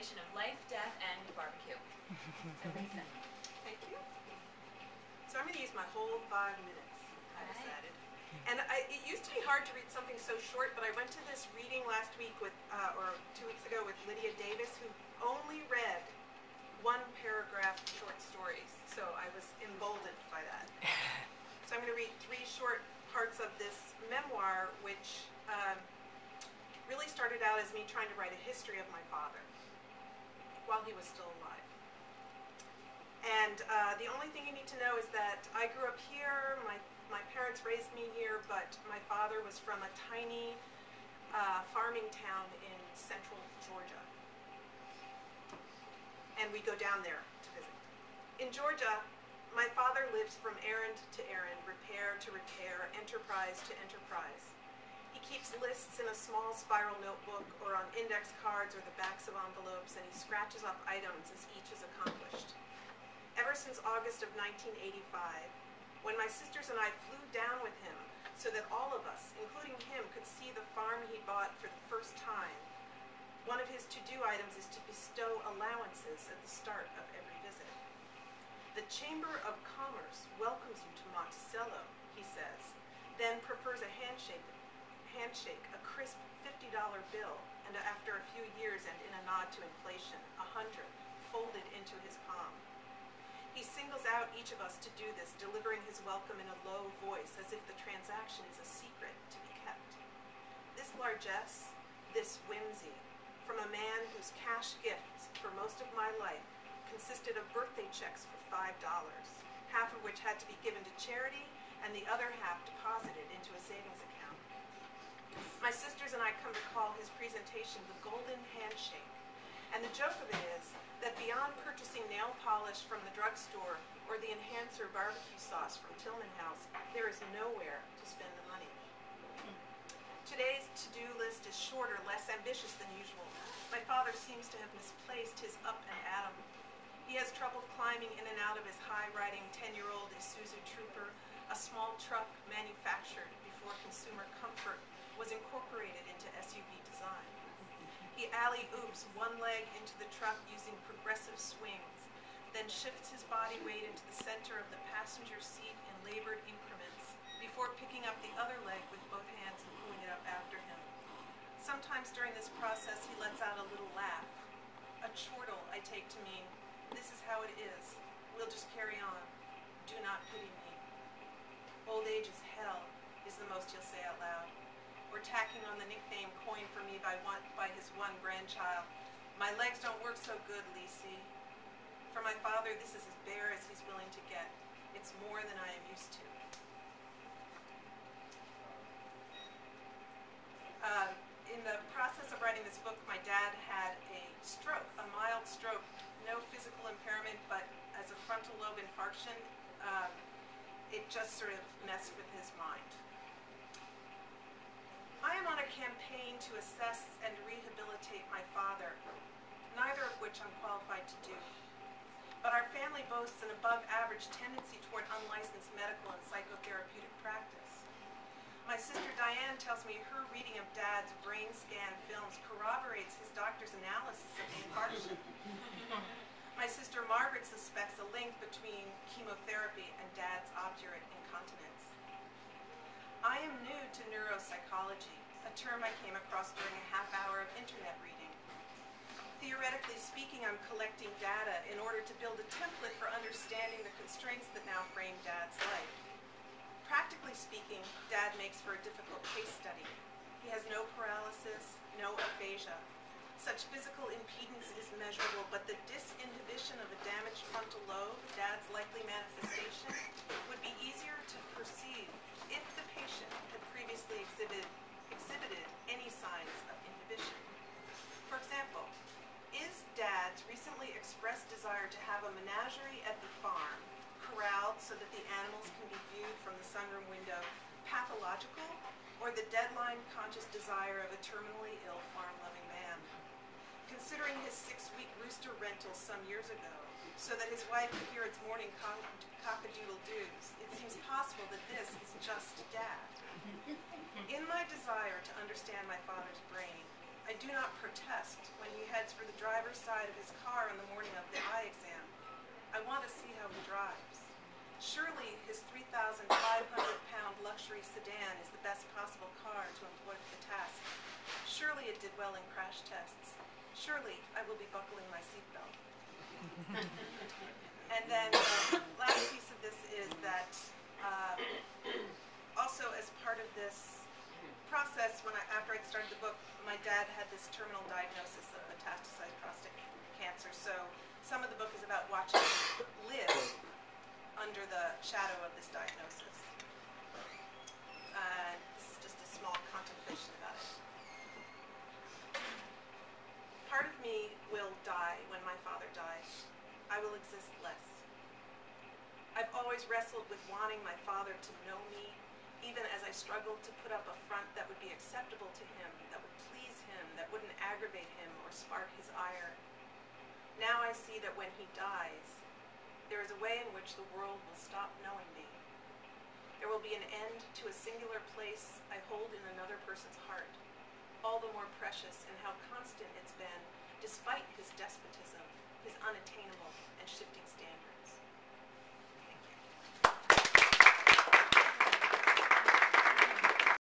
combination of life, death, and barbecue. So Lisa. Thank you. So I'm going to use my whole 5 minutes, I decided. And it used to be hard to read something so short, but I went to this reading last week with, or 2 weeks ago with Lydia Davis, who only read 1-paragraph short stories. So I was emboldened by that. So I'm going to read 3 short parts of this memoir, which really started out as me trying to write a history of my father while he was still alive. And the only thing you need to know is that I grew up here, my parents raised me here, but my father was from a tiny farming town in central Georgia. And we go down there to visit. In Georgia, my father lives from errand to errand, repair to repair, enterprise to enterprise. He keeps lists in a small spiral notebook or on index cards or the backs of envelopes, and he scratches off items as each is accomplished. Ever since August of 1985, when my sisters and I flew down with him so that all of us, including him, could see the farm he bought for the first time, one of his to-do items is to bestow allowances at the start of every visit. The Chamber of Commerce welcomes you to Monticello, he says, then prefers a handshake, a crisp $50 bill, and after a few years and in a nod to inflation, 100 folded into his palm. He singles out each of us to do this, delivering his welcome in a low voice, as if the transaction is a secret to be kept. This largesse, this whimsy, from a man whose cash gifts for most of my life consisted of birthday checks for $5, half of which had to be given to charity and the other half deposited into a savings account. My sisters and I come to call his presentation the Golden Handshake. And the joke of it is that beyond purchasing nail polish from the drugstore or the enhancer barbecue sauce from Tillman House, there is nowhere to spend the money. Today's to-do list is shorter, less ambitious than usual. My father seems to have misplaced his up and atom. He has trouble climbing in and out of his high-riding 10-year-old Isuzu Trooper, a small truck manufactured before consumer comfort was incorporated into SUV design. He alley-oops one leg into the truck using progressive swings, then shifts his body weight into the center of the passenger seat in labored increments before picking up the other leg with both hands and pulling it up after him. Sometimes during this process he lets out a little laugh. A chortle I take to mean, this is how it is. We'll just carry on. Do not pity me. Old age is hell, is the most he'll say out loud. Or tacking on the nickname coined for me by his one grandchild. My legs don't work so good, Lise. For my father, this is as bare as he's willing to get. It's more than I am used to. In the process of writing this book, my dad had a stroke, a mild stroke, no physical impairment, but as a frontal lobe infarction, it just sort of messed with his mind. I am on a campaign to assess and rehabilitate my father, neither of which I'm qualified to do. But our family boasts an above-average tendency toward unlicensed medical and psychotherapeutic practice. My sister Diane tells me her reading of Dad's brain scan films corroborates his doctor's analysis of the infarction. My sister Margaret suspects a link between chemotherapy and Dad's obdurate incontinence. I am new to neuropsychology, a term I came across during a half hour of internet reading. Theoretically speaking, I'm collecting data in order to build a template for understanding the constraints that now frame Dad's life. Practically speaking, Dad makes for a difficult case study. He has no paralysis, no aphasia. Such physical impedance is measurable, but the disinhibition of a damaged frontal lobe, Dad's likely manifestation, would be easier to perceive if the patient had previously exhibited any signs of inhibition. For example, is Dad's recently expressed desire to have a menagerie at the farm, corralled so that the animals can be viewed from the sunroom window, pathological, or the deadline-conscious desire of a terminally ill farm-loving man? Considering his 6-week rooster rental some years ago, so that his wife could hear its morning cock-a-doodle-doos, it seems possible that this is just Dad. In my desire to understand my father's brain, I do not protest when he heads for the driver's side of his car on the morning of the eye exam. I want to see how he drives. Surely his 3,500-pound luxury sedan is the best possible car to employ for the task. Surely it did well in crash tests. Surely I will be buckling my seatbelt. And then the last piece of this is that also as part of this process, after I'd started the book, my dad had this terminal diagnosis of metastasized prostate cancer. So some of the book is about watching him live under the shadow of this diagnosis. This is just a small contemplation about it. Part of me will die when my father dies. I will exist less. I've always wrestled with wanting my father to know me, even as I struggled to put up a front that would be acceptable to him, that would please him, that wouldn't aggravate him or spark his ire. Now I see that when he dies, there is a way in which the world will stop knowing me. There will be an end to a singular place I hold in another person's heart, all the more precious in how constant it's been, despite his despotism, his unattainable and shifting standards.